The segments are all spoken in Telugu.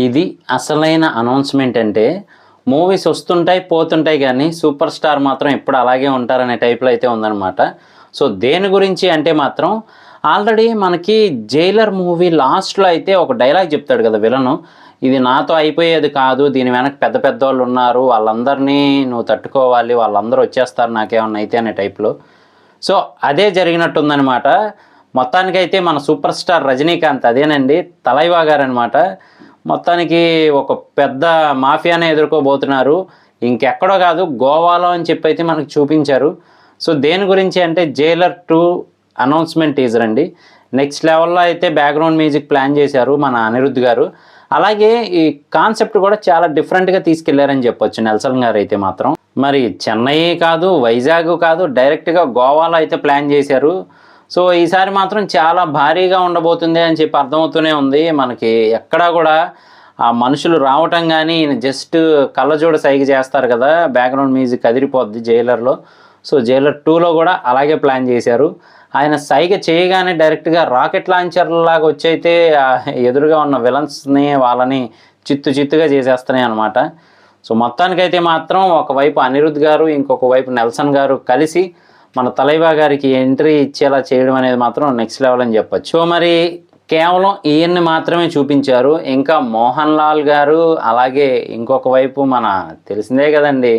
ఇది అసలైన అనౌన్స్మెంట్ అంటే మూవీస్ వస్తుంటాయి పోతుంటాయి కానీ సూపర్ స్టార్ మాత్రం ఎప్పుడు అలాగే ఉంటారనే టైప్లో అయితే ఉందన్నమాట. సో దేని గురించి అంటే మాత్రం ఆల్రెడీ మనకి జైలర్ మూవీ లాస్ట్లో అయితే ఒక డైలాగ్ చెప్తాడు కదా విలను, ఇది నాతో అయిపోయేది కాదు, దీని వెనక పెద్ద పెద్ద వాళ్ళు ఉన్నారు, వాళ్ళందరినీ నువ్వు తట్టుకోవాలి, వాళ్ళందరూ వచ్చేస్తారు నాకేమన్నా అయితే అనే టైప్లో. సో అదే జరిగినట్టుందనమాట. మొత్తానికైతే మన సూపర్ స్టార్ రజనీకాంత్ అదేనండి తలైవా గారు అనమాట. మొత్తానికి ఒక పెద్ద మాఫియానే ఎదుర్కోబోతున్నారు, ఇంకెక్కడో కాదు గోవాలో అని చెప్పి అయితే మనకు చూపించారు. సో దేని గురించి అంటే జైలర్ 2 అనౌన్స్మెంట్ టీజర్ అండి. నెక్స్ట్ లెవెల్లో అయితే బ్యాక్గ్రౌండ్ మ్యూజిక్ ప్లాన్ చేశారు మన అనిరుద్ధ్ గారు. అలాగే ఈ కాన్సెప్ట్ కూడా చాలా డిఫరెంట్గా తీసుకెళ్లారని చెప్పొచ్చు నెల్సన్ గారు అయితే మాత్రం. మరి చెన్నై కాదు, వైజాగ్ కాదు, డైరెక్ట్గా గోవాలో అయితే ప్లాన్ చేశారు. సో ఈసారి మాత్రం చాలా భారీగా ఉండబోతుంది అని చెప్పి అర్థమవుతూనే ఉంది మనకి. ఎక్కడా కూడా ఆ మనుషులు రావటం కానీ జస్ట్ కళ్ళజోడ సైగ చేస్తారు కదా, బ్యాక్గ్రౌండ్ మ్యూజిక్ అదిరిపోద్ది జైలర్లో. సో జైలర్ 2లో కూడా అలాగే ప్లాన్ చేశారు. ఆయన సైగ చేయగానే డైరెక్ట్గా రాకెట్ లాంచర్లాగా వచ్చి అయితే ఎదురుగా ఉన్న విలన్స్ని వాళ్ళని చిత్తుగా చేసేస్తున్నాయి అనమాట. సో మొత్తానికైతే మాత్రం ఒకవైపు అనిరుద్ధ్ గారు, ఇంకొక వైపు నెల్సన్ గారు కలిసి మన తలైవా గారికి ఎంట్రీ ఇచ్చేలా చేయడం అనేది మాత్రం నెక్స్ట్ లెవెల్ అని చెప్పచ్చు. సో మరి కేవలం ఈయన్ని మాత్రమే చూపించారు, ఇంకా మోహన్ లాల్ గారు, అలాగే ఇంకొక వైపు మన తెలిసిందే కదండి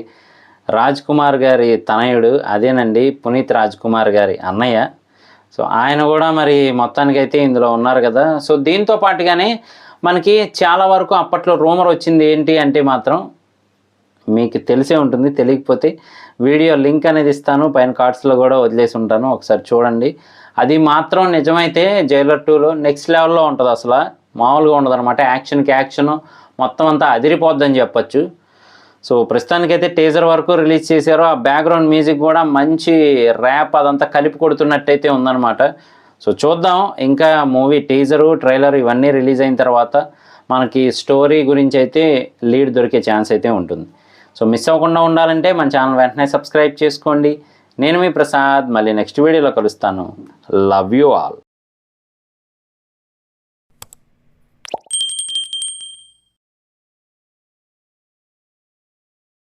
రాజ్ కుమార్ గారి తనయుడు, అదేనండి పునీత్ రాజ్ కుమార్ గారి అన్నయ్య. సో ఆయన కూడా మరి మొత్తానికైతే ఇందులో ఉన్నారు కదా. సో దీంతో పాటుగానే మనకి చాలా వరకు అప్పట్లో రూమర్ వచ్చింది ఏంటి అంటే మాత్రం మీకు తెలిసే ఉంటుంది, తెలియకపోతే వీడియో లింక్ అనేది ఇస్తాను, పైన కార్డ్స్లో కూడా వదిలేసి ఉంటాను, ఒకసారి చూడండి. అది మాత్రం నిజమైతే జైలర్ 2లో నెక్స్ట్ లెవెల్లో ఉంటుంది, అసలు మామూలుగా ఉండదు అనమాట. యాక్షన్కి యాక్షన్ మొత్తం అంతా అదిరిపోద్దని చెప్పచ్చు. సో ప్రస్తుతానికైతే టీజర్ వరకు రిలీజ్ చేశారు. ఆ బ్యాక్గ్రౌండ్ మ్యూజిక్ కూడా మంచి ర్యాప్ అదంతా కలిపి కొడుతున్నట్టయితే ఉందన్నమాట. సో చూద్దాం, ఇంకా మూవీ టీజరు ట్రైలర్ ఇవన్నీ రిలీజ్ అయిన తర్వాత మనకి స్టోరీ గురించి అయితే లీడ్ దొరికే ఛాన్స్ అయితే ఉంటుంది. సో మిస్ అవ్వకుండా ఉండాలంటే మన ఛానల్ వెంటనే సబ్స్క్రైబ్ చేసుకోండి. నేను మీ ప్రసాద్, మళ్ళీ నెక్స్ట్ వీడియోలో కలుస్తాను. Love you all.